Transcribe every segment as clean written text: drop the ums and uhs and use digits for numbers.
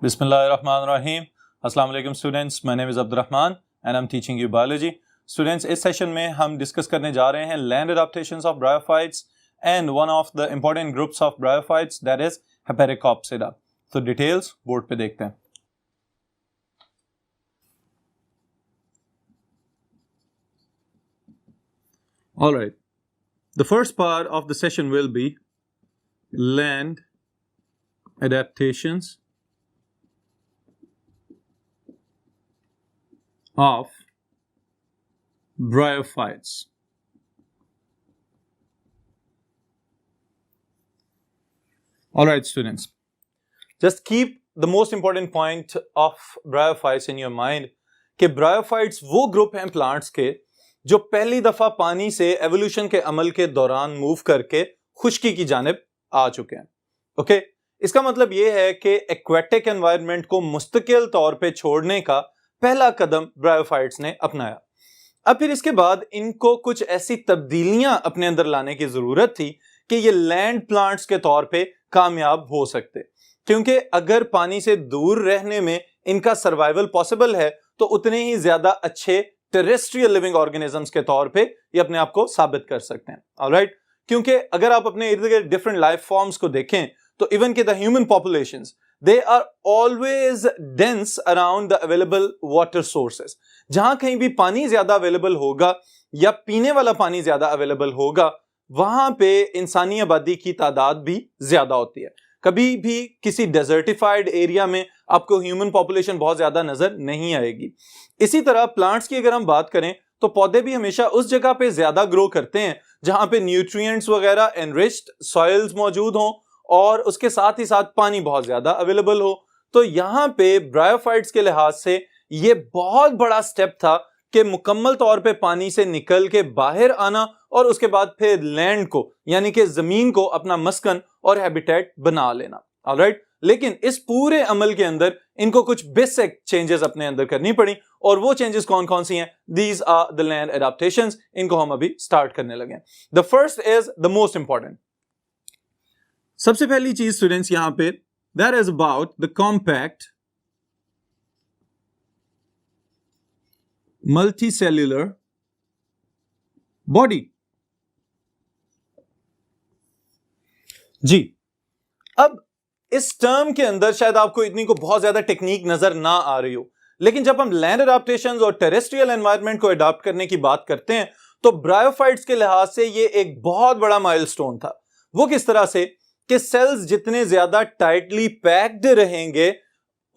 Bismillahirrahmanirrahim. Assalamu alaikum students. My name is Abdurrahman and I'm teaching you biology. Students, इस session में हम discuss करने जा रहे हैं land adaptations of bryophytes and one of the important groups of bryophytes, that is Heparicopsida. तो details board पे देखते हैं. All right. The first part of the session will be land adaptations of bryophytes. All right, students. Just keep the most important point of bryophytes in your mind कि bryophytes वो group हैं plants के जो पहली दफा पानी से evolution के अमल के दौरान मूव करके खुश्की की जानिब आ चुके हैं. ओके, इसका मतलब ये है कि एक्वेटिक एनवायरनमेंट को मुस्तकिल तौर पे छोड़ने का पहला कदम ब्रायोफाइट्स ने अपनाया. अब फिर इसके बाद इनको कुछ ऐसी तब्दीलियां अपने अंदर लाने की जरूरत थी कि ये लैंड प्लांट्स के तौर पे कामयाब हो सकते, क्योंकि अगर पानी से दूर रहने में इनका सर्वाइवल पॉसिबल है तो उतने ही ज्यादा अच्छे टेरेस्ट्रियल लिविंग ऑर्गेनिजम्स के तौर पे ये अपने आप को साबित कर सकते हैं. ऑलराइट, क्योंकि अगर आप अपने इर्द गिर्द डिफरेंट लाइफ फॉर्म्स को देखें तो इवन के the human populations they are always dense around the available water sources. जहां कहीं भी पानी ज्यादा अवेलेबल होगा या पीने वाला पानी ज्यादा अवेलेबल होगा वहां पे इंसानी आबादी की तादाद भी ज्यादा होती है. कभी भी किसी डेजर्टिफाइड एरिया में आपको ह्यूमन पॉपुलेशन बहुत ज्यादा नजर नहीं आएगी. इसी तरह प्लांट्स की अगर हम बात करें तो पौधे भी हमेशा उस जगह पे ज्यादा ग्रो करते हैं जहां पे न्यूट्रिएंट्स वगैरह एनरिच्ड सॉइल्स मौजूद हों और उसके साथ ही साथ पानी बहुत ज्यादा अवेलेबल हो. तो यहां पे ब्रायोफाइट्स के लिहाज से ये बहुत बड़ा स्टेप था कि मुकम्मल तौर पे पानी से निकल के बाहर आना और उसके बाद फिर लैंड को यानी कि जमीन को अपना मस्कन और हैबिटेट बना लेना. ऑलराइट, लेकिन इस पूरे अमल के अंदर इनको कुछ बेसिक चेंजेस अपने अंदर करनी पड़ी और वो चेंजेस कौन कौन सी हैं? These are the land adaptations. इनको हम अभी स्टार्ट करने लगे. The first is the most important. सबसे पहली चीज स्टूडेंट्स यहां पे that is about the compact multicellular body. जी, अब इस टर्म के अंदर शायद आपको इतनी को बहुत ज्यादा टेक्निक नजर ना आ रही हो, लेकिन जब हम लैंड अडॉप्टेशंस और टेरेस्ट्रियल एनवायरनमेंट को अडॉप्ट करने की बात करते हैं तो ब्रायोफाइट्स के लिहाज से ये एक बहुत बड़ा माइलस्टोन था. वो किस तरह से कि सेल्स जितने ज्यादा टाइटली पैक्ड रहेंगे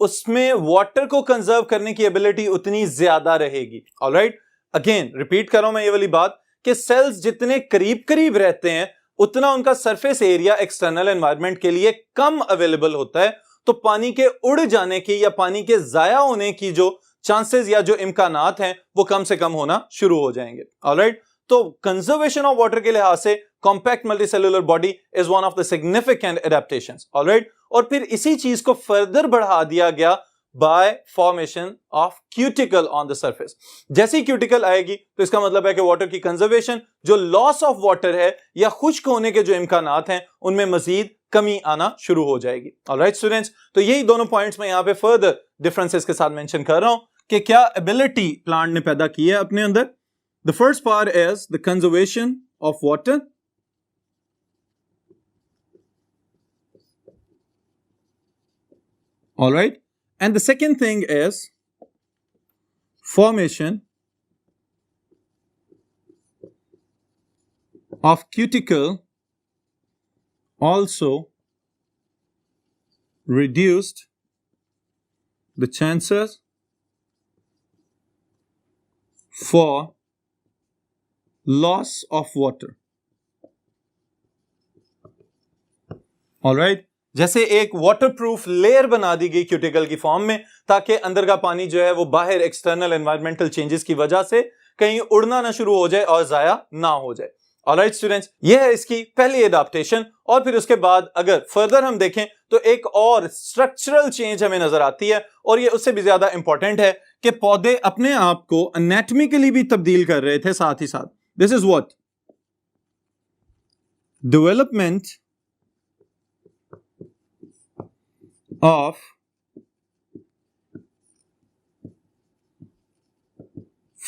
उसमें वाटर को कंजर्व करने की एबिलिटी उतनी ज्यादा रहेगी. ऑलराइट, अगेन रिपीट कर रहा हूं मैं ये वाली बात कि सेल्स जितने करीब करीब रहते हैं उतना उनका सरफेस एरिया एक्सटर्नल एनवायरनमेंट के लिए कम अवेलेबल होता है. तो पानी के उड़ जाने की या पानी के जाया होने की जो चांसेस या जो इम्कानात हैं वो कम से कम होना शुरू हो जाएंगे. ऑलराइट, तो कंजर्वेशन ऑफ वाटर के लिहाज से compact multicellular body is one of the significant adaptations. Alright, और फिर इसी चीज को फर्दर बढ़ा दिया गया bye formation of cuticle on the surface. जैसी क्यूटिकल आएगी तो इसका मतलब है कि वाटर की कंजर्वेशन, जो लॉस ऑफ वाटर है या खुश्क होने के जो इम्कानात हैं उनमें मजीद कमी आना शुरू हो जाएगी. ऑलराइट स्टूडेंट्स, तो यही दोनों पॉइंट्स मैं यहां पे फर्दर डिफरेंसेस के साथ मेंशन कर रहा हूं कि क्या एबिलिटी प्लांट ने पैदा की है अपने अंदर. The first part is the conservation of water. All right. And the second thing is formation of cuticle also reduced the chances for loss of water. Alright, जैसे एक वाटरप्रूफ लेयर बना दी गई क्यूटिकल की फॉर्म में ताकि अंदर का पानी जो है वो बाहर एक्सटर्नल एनवायरमेंटल चेंजेस की वजह से कहीं उड़ना ना शुरू हो जाए और जाया ना हो जाए. ऑलराइट स्टूडेंट्स, ये है इसकी पहली एडाप्टेशन. और फिर उसके बाद अगर फर्दर हम देखें तो एक और स्ट्रक्चरल चेंज हमें नजर आती है और ये उससे भी ज्यादा इंपॉर्टेंट है कि पौधे अपने आप को एनाटॉमिकली भी तब्दील कर रहे थे साथ ही साथ. This is what development of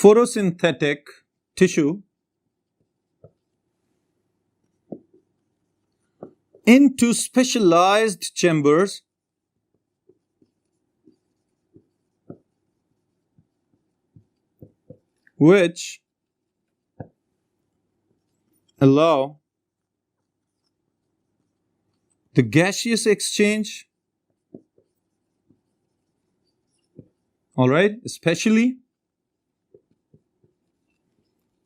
photosynthetic tissue into specialized chambers which allow the gaseous exchange, all right, especially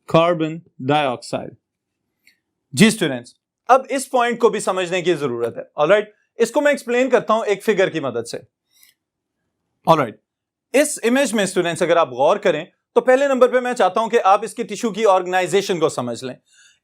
carbon dioxide. जी स्टूडेंट्स, अब इस पॉइंट को भी समझने की जरूरत है। ऑलराइट, इसको मैं एक्सप्लेन करता हूं एक फिगर की मदद से। ऑलराइट, इस इमेज में स्टूडेंट्स अगर आप गौर करें तो पहले नंबर पे मैं चाहता हूं कि आप इसकी टिश्यू की ऑर्गेनाइजेशन को समझ लें।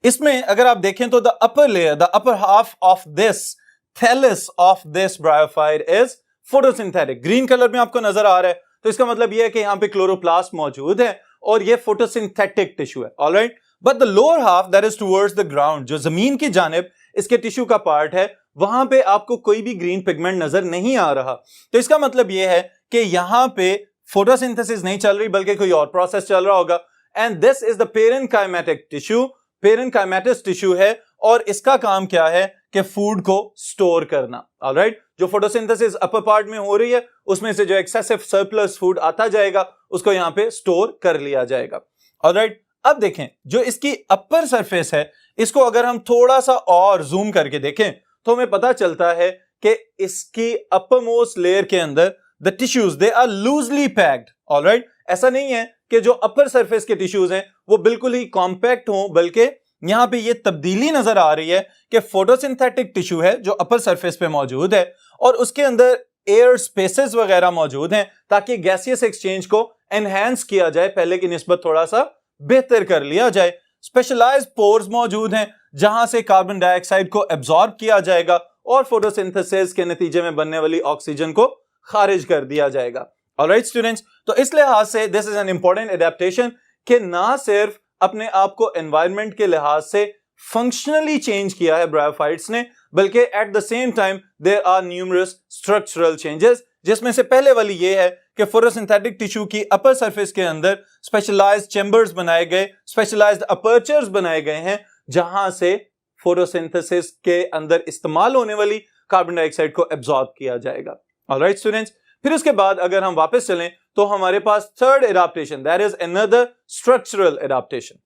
इसमें अगर आप देखें तो the upper layer, the upper half of this thallus of this bryophyte is photosynthetic. Green colour में आपको नजर आ रहा है, तो इसका मतलब यह है कि यहां पे क्लोरोप्लास्ट मौजूद है और ये फोटोसिंथेटिक टिश्यू है। Alright, but the lower half that is towards the ground, जो जमीन की जानिब इसके टिश्यू का पार्ट है, वहां पे आपको कोई भी ग्रीन पिगमेंट नजर नहीं आ रहा। तो इसका मतलब यह है कि यहां पे फोटोसिंथेसिस नहीं चल रही बल्कि कोई और प्रोसेस चल रहा होगा। And this is the parenchymatic tissue, parenchymatous tissue है और इसका काम क्या है कि फूड को स्टोर करना। ऑलराइट, जो फोटोसिंथेसिस अपर पार्ट में हो रही है उसमें से जो एक्सेसिव सरप्लस फूड आता जाएगा उसको यहां पे स्टोर कर लिया जाएगा। ऑलराइट, अब देखें जो इसकी अपर सरफेस है, इसको अगर हम थोड़ा सा और जूम करके देखें तो हमें पता चलता है कि इसकी अपर मोस्ट लेयर के अंदर the tissues they are loosely packed. Alright, ऐसा नहीं है कि जो अपर सरफेस के टिश्यूज हैं वो बिल्कुल ही कॉम्पैक्ट हों, बल्कि यहां पे ये तब्दीली नजर आ रही है कि फोटोसिंथेटिक टिश्यू है जो अपर सरफेस पे मौजूद है और उसके अंदर एयर स्पेसेस वगैरह मौजूद हैं ताकि गैसियस एक्सचेंज को एनहांस किया जाए, पहले की निस्बत थोड़ा सा बेहतर कर लिया जाए। स्पेशलाइज्ड पोर्स मौजूद हैं जहां से कार्बन डाइऑक्साइड को एब्जॉर्ब किया जाएगा और फोटोसिंथेसिस के नतीजे में बनने वाली ऑक्सीजन को खारिज कर दिया जाएगा। ऑलराइट स्टूडेंट्स, तो इस लिहाज से this is an important adaptation कि ना सिर्फ अपने आप को एनवायरनमेंट के लिहाज से फंक्शनली चेंज किया है ब्रायोफाइट्स ने, बल्कि at the same time there are numerous structural changes, जिसमें से पहले वाली ये है कि फोटोसिंथेटिक टिश्यू की अपर सरफेस के अंदर स्पेशलाइज्ड चैम्बर्स बनाए गए, स्पेशलाइज्ड अपर्चर्स बनाए गए हैं जहां से फोटोसिंथेसिस के अंदर इस्तेमाल होने वाली कार्बन डाइऑक्साइड को एब्जॉर्ब किया जाएगा। ऑलराइट स्टूडेंट्स, फिर उसके बाद अगर हम वापस चलें तो हमारे पास third adaptation, that is another structural adaptation.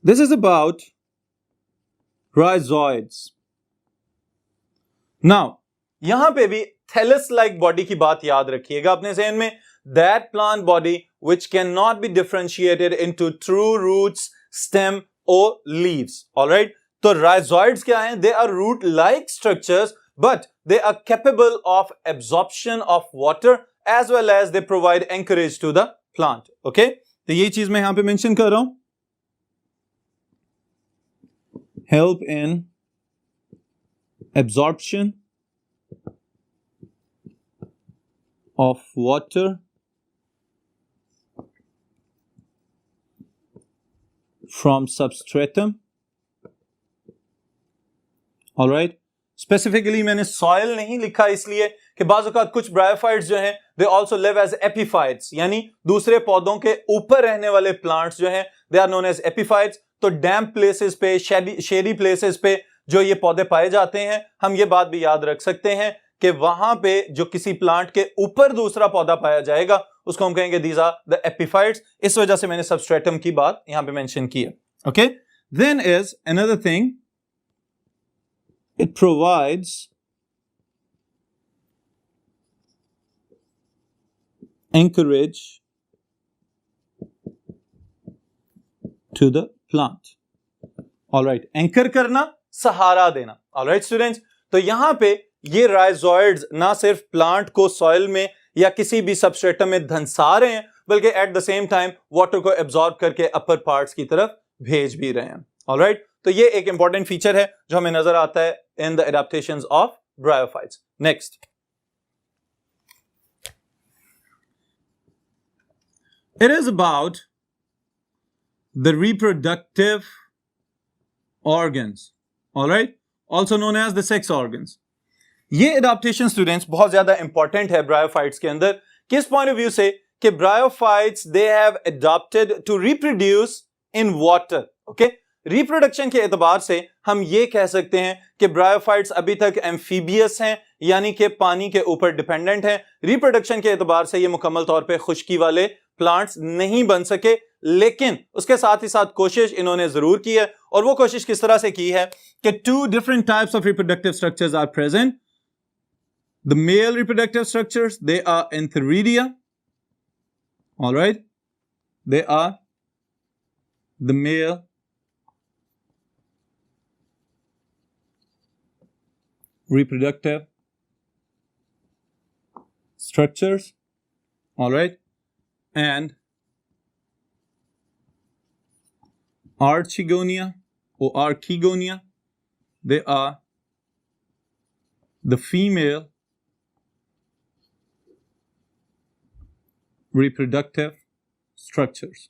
This is about rhizoids. Now यहां पे भी थैलस लाइक बॉडी की बात याद रखिएगा अपने ज़हन में, that plant body which cannot be differentiated into true roots, stem or leaves. Alright, तो rhizoids क्या हैं? They are root-like structures, but they are capable of absorption of water as well as they provide anchorage to the plant. Okay, तो ये चीज मैं यहां पे mention कर रहा हूं, help in absorption of water from substratum. All right, specifically मैंने सॉइल नहीं लिखा इसलिए कि बाज़ औक़ात कुछ ब्रायोफाइट्स जो हैं they also live as epiphytes, यानी दूसरे पौधों के ऊपर रहने वाले प्लांट्स जो हैं they are known as epiphytes. तो डैम्प प्लेसेस पे, शेडी प्लेसेस पे जो ये पौधे पाए जाते हैं, हम ये बात भी याद रख सकते हैं कि वहां पे जो किसी प्लांट के ऊपर दूसरा पौधा पाया जाएगा उसको हम कहेंगे दीज आर द एपिफाइट्स। इस वजह से मैंने सबस्ट्रेटम की बात यहां पे मेंशन की है। Okay, then is another thing, it provides anchorage to the plant. All right, anchor करना, सहारा देना। All right स्टूडेंट्स, तो यहां पे ये राइजोइड्स ना सिर्फ प्लांट को सॉइल में या किसी भी सबस्ट्रेटम में धंसा रहे हैं, बल्कि at the same time water को एब्जॉर्ब करके अपर पार्ट्स की तरफ भेज भी रहे हैं। All right, तो ये एक इंपॉर्टेंट फीचर है जो हमें नजर आता है in the adaptations of bryophytes. Next, it is about the reproductive organs, all right, also known as the sex organs. ये एडाप्टेशन स्टूडेंट्स बहुत ज्यादा इंपॉर्टेंट है ब्रायोफाइट्स के अंदर। किस पॉइंट ऑफ व्यू से कि bryophytes they have adopted to reproduce in water. Okay, reproduction के एतबार से हम ये कह सकते हैं कि ब्रायोफाइट्स अभी तक एम्फीबियस हैं, यानी कि पानी के ऊपर डिपेंडेंट हैं। रिप्रोडक्शन के एतबार से ये मुकम्मल तौर पे खुश्की वाले प्लांट्स नहीं बन सके, लेकिन उसके साथ ही साथ कोशिश इन्होंने जरूर की है। और वो कोशिश किस तरह से की है कि 2 different types of reproductive structures are present. The male reproductive structures, they are Antheridia. All right, they are the male reproductive structures. All right, and Archegonia or Archegonia, they are the female reproductive structures.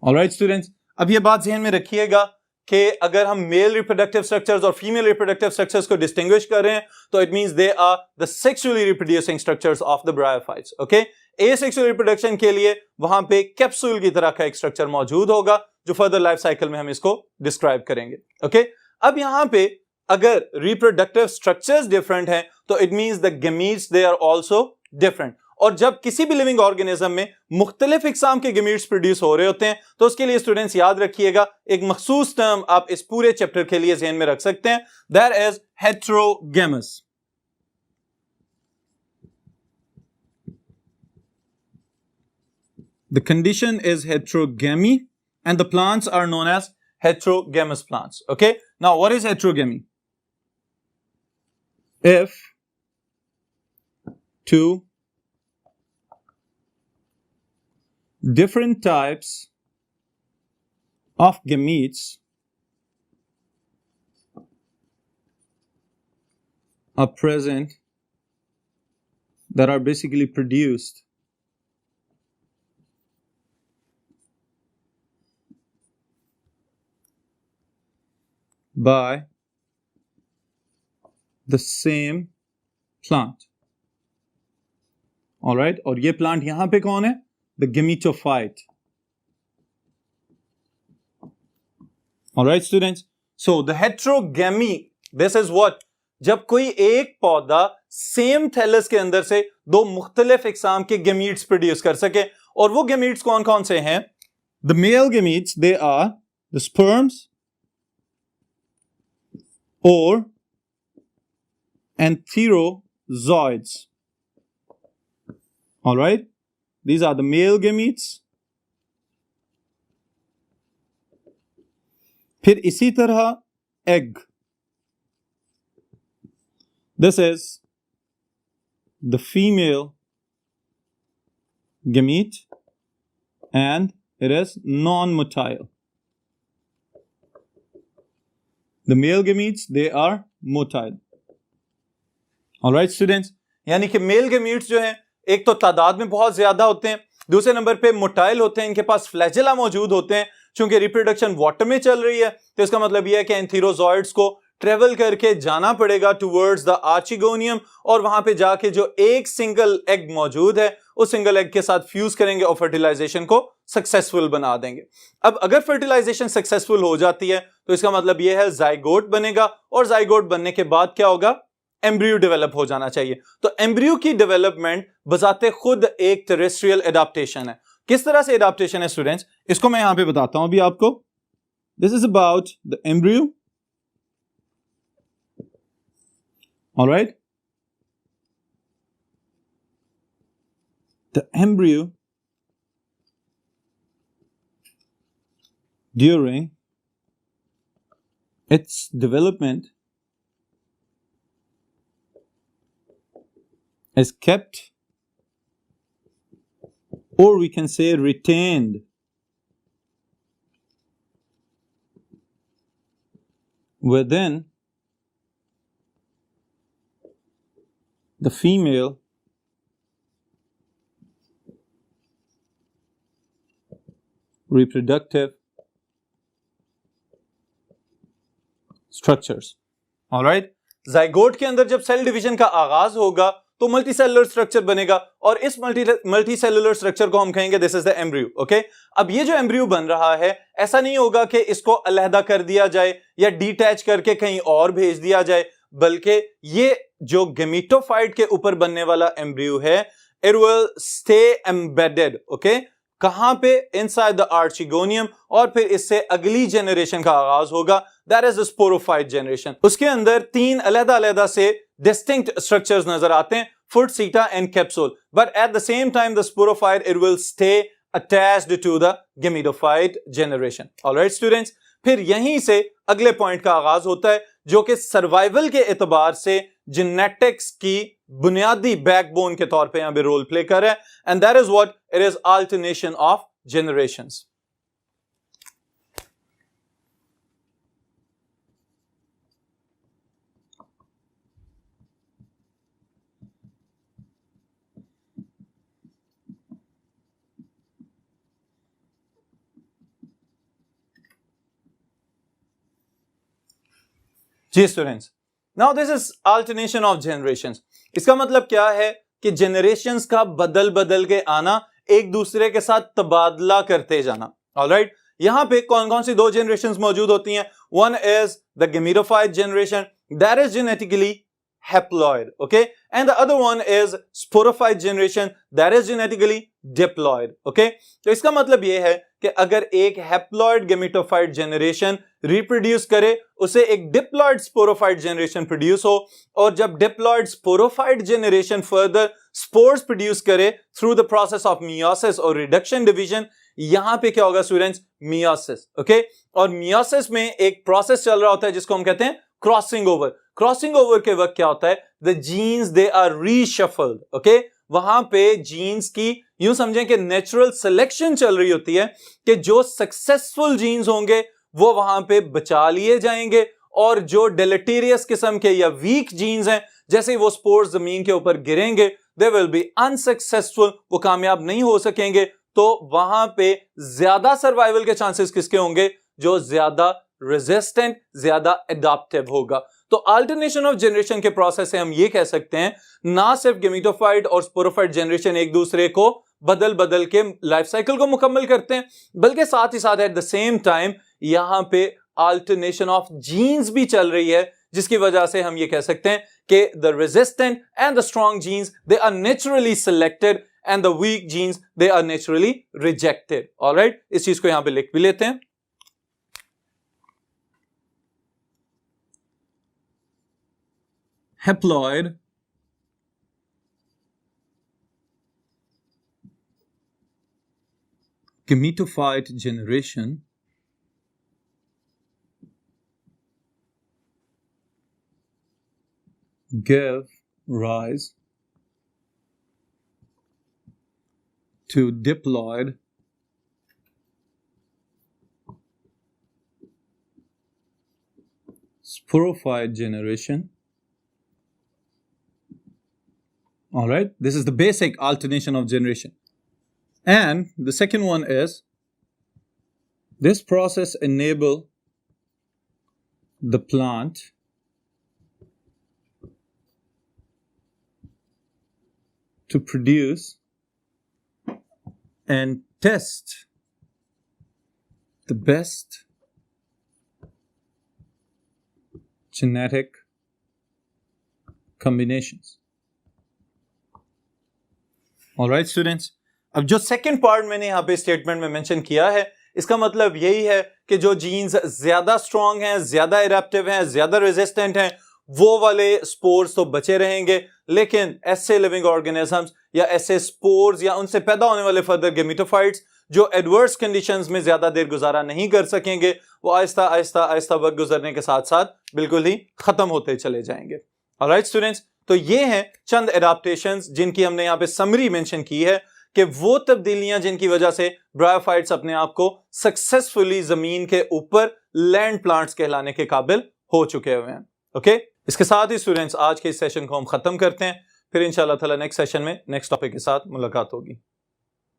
All right students, अब ये बात ज़हन में रखिएगा कि अगर हम male reproductive structures और फीमेल रिप्रोडक्टिव स्ट्रक्चर्स को डिस्टिंग्विश कर रहे हैं तो it means they are the sexually reproducing structures of the bryophytes. Okay, asexual reproduction के लिए वहां पे कैप्सूल की तरह का एक स्ट्रक्चर मौजूद होगा जो फर्दर लाइफ साइकिल में हम इसको डिस्क्राइब करेंगे। ओके, अब यहां पे अगर रिप्रोडक्टिव स्ट्रक्चर्स डिफरेंट हैं तो it means the gametes they are also different. और जब किसी भी लिविंग ऑर्गेनिज्म में मुख्तलिफ इकसाम के गमीट्स प्रोड्यूस हो रहे होते हैं तो उसके लिए स्टूडेंट्स याद रखिएगा एक मखसूस टर्म आप इस पूरे चैप्टर के लिए ज़हन में रख सकते हैं, that is heterogamous. The condition is heterogamy and the plants are known as heterogamous plants. Okay, now what is heterogamy? If two different types of gametes are present that are basically produced by the same plant. All right, और ये plant यहां पे कौन है? The gametophyte. All right, students. So the heterogamy, this is what? जब कोई एक पौधा सेम थैलस के अंदर से दो मुख्तलिफ इकसाम के गमीट्स प्रोड्यूस कर सके, और वो गमीट्स कौन कौन से हैं? The male gametes, they are the sperms or antherozoids. All right, these are the male gametes. फिर इसी तरह egg. This is the female gamete and it is non-motile. The male gametes, they are motile. All right, students. यानी कि mail gametes जो हैं एक तो तादाद में बहुत ज्यादा होते हैं, दूसरे नंबर पे मोटाइल होते हैं, इनके पास फ्लैजेला मौजूद होते हैं। चूंकि रिप्रोडक्शन वाटर में चल रही है तो इसका मतलब यह है कि एंथीरोजॉइड्स को ट्रेवल करके जाना पड़ेगा टुवर्ड्स द आर्चिगोनियम, और वहां पे जाके जो एक सिंगल एग मौजूद है उस सिंगल एग के साथ फ्यूज करेंगे और फर्टिलाइजेशन को सक्सेसफुल बना देंगे। अब अगर फर्टिलाइजेशन सक्सेसफुल हो जाती है तो इसका मतलब यह है जाइगोट बनेगा, और जाइगोट बनने के बाद क्या होगा? एम्ब्रियो डेवलप हो जाना चाहिए। तो एम्ब्रियो की डेवलपमेंट बजाते खुद एक टेरेस्ट्रियल एडाप्टेशन है। किस तरह से एडाप्टेशन है स्टूडेंट्स, इसको मैं यहां पे बताता हूं अभी आपको। This is about the embryo. Alright, the embryo during its development is kept, or we can say retained, within the female reproductive structures. All right, zygote के अंदर जब सेल डिवीजन का आगाज होगा तो मल्टीसेलुलर स्ट्रक्चर बनेगा और इस मल्टीसेलुलर स्ट्रक्चर को हम कहेंगे this is the embryo. Okay, अब ये जो एम्ब्रियो बन रहा है ऐसा नहीं होगा कि इसको अलहदा कर दिया जाए या डिटैच करके कहीं और भेज दिया जाए, बल्कि ये जो गेमेटोफाइट के ऊपर बनने वाला एम्ब्रियो है it will stay embedded. Okay, कहां पे? इनसाइड द आर्चिगोनियम, और फिर इससे अगली जनरेशन का आगाज होगा, that is the sporophyte generation. उसके अंदर 3 अलग-अलग से डिस्टिंक्ट स्ट्रक्चर्स नजर आते हैं, foot, seta and capsule, but at the same time the sporophyte it will stay attached to the gametophyte generation. Alright students, फिर यहीं से अगले पॉइंट का आगाज होता है जो कि सर्वाइवल के एतबार से जेनेटिक्स की बुनियादी बैकबोन के तौर पे यहां पे रोल प्ले कर रहा है, and that is what it is, alternation of generations. जी students, now this is alternation of generations. इसका मतलब क्या है कि जनरेशंस का बदल बदल के आना, एक दूसरे के साथ तबादला करते जाना। ऑलराइट, यहां पे कौन कौन सी 2 जनरेशंस मौजूद होती हैं? One is the gametophyte generation, that is genetically haploid, okay, and the other one is sporophyte generation, that is genetically diploid, okay। तो इसका मतलब ये है कि अगर एक हैप्लॉइड गेमेटोफाइट जनरेशन रिप्रोड्यूस करे, उसे एक डिप्लॉइड स्पोरोफाइट जनरेशन प्रोड्यूस हो, और जब diploid sporophyte generation further spores produce करे through the process of meiosis और रिडक्शन डिवीजन, यहां पे क्या होगा स्टूडेंट्स? Meiosis, okay. और मियोसिस में एक प्रोसेस चल रहा होता है जिसको हम कहते हैं क्रॉसिंग ओवर। क्रॉसिंग ओवर के वक्त क्या होता है? The genes they are reshuffled, okay. वहां पे जीन्स की यूं समझें कि नेचुरल सिलेक्शन चल रही होती है कि जो सक्सेसफुल जीन्स होंगे वो वहां पे बचा लिए जाएंगे, और जो डेलेटेरियस किस्म के या वीक जीन्स हैं, जैसे ही वो स्पोर्स जमीन के ऊपर गिरेंगे दे विल बी अनसक्सेसफुल, वो कामयाब नहीं हो सकेंगे। तो वहां पे ज्यादा सर्वाइवल के चांसेस किसके होंगे? जो ज्यादा रेजिस्टेंट, ज्यादा एडाप्टिव होगा। तो अल्टरनेशन ऑफ जनरेशन के प्रोसेस से हम ये कह सकते हैं, ना सिर्फ गेमेटोफाइट और स्पोरोफाइट जनरेशन एक दूसरे को बदल बदल के लाइफ साइकिल को मुकम्मल करते हैं, बल्कि साथ ही साथ एट द सेम टाइम यहां पे अल्टरनेशन ऑफ जीन्स भी चल रही है, जिसकी वजह से हम ये कह सकते हैं कि the resistant and the strong genes they are naturally selected and the weak genes they are naturally rejected. Alright, इस चीज को यहां पे लिख भी लेते हैं। Haploid gametophyte generation gave rise to diploid sporophyte generation. All right, this is the basic alternation of generation. And the second one is this process enable the plant to produce and test the best genetic combinations. Alright students, अब जो second part मैंने यहां पे statement में mention किया है, इसका मतलब यही है कि जो जीन्स ज्यादा स्ट्रांग हैं, ज्यादा एडेप्टिव हैं, ज्यादा रेजिस्टेंट हैं, वो वाले स्पोर्स तो बचे रहेंगे, लेकिन ऐसे लिविंग ऑर्गेनिजम्स या ऐसे स्पोर्स या उनसे पैदा होने वाले फर्दर गेमेटोफाइट्स जो एडवर्स कंडीशंस में ज्यादा देर गुजारा नहीं कर सकेंगे, वो आहिस्ता आहिस्ता आहिस्ता वक्त गुजरने के साथ साथ बिल्कुल ही खत्म होते चले जाएंगे। ऑलराइट स्टूडेंट्स, तो ये हैं चंद एडाप्टेशंस जिनकी हमने यहां पे समरी मेंशन की है कि वो तब्दीलियां जिनकी वजह से ब्रायोफाइट्स अपने आप को सक्सेसफुली जमीन के ऊपर लैंड प्लांट्स कहलाने के काबिल हो चुके हुए हैं। ओके, इसके साथ ही स्टूडेंट्स आज के इस सेशन को हम खत्म करते हैं, फिर इंशाल्लाह ताला नेक्स्ट सेशन में नेक्स्ट टॉपिक के साथ मुलाकात होगी।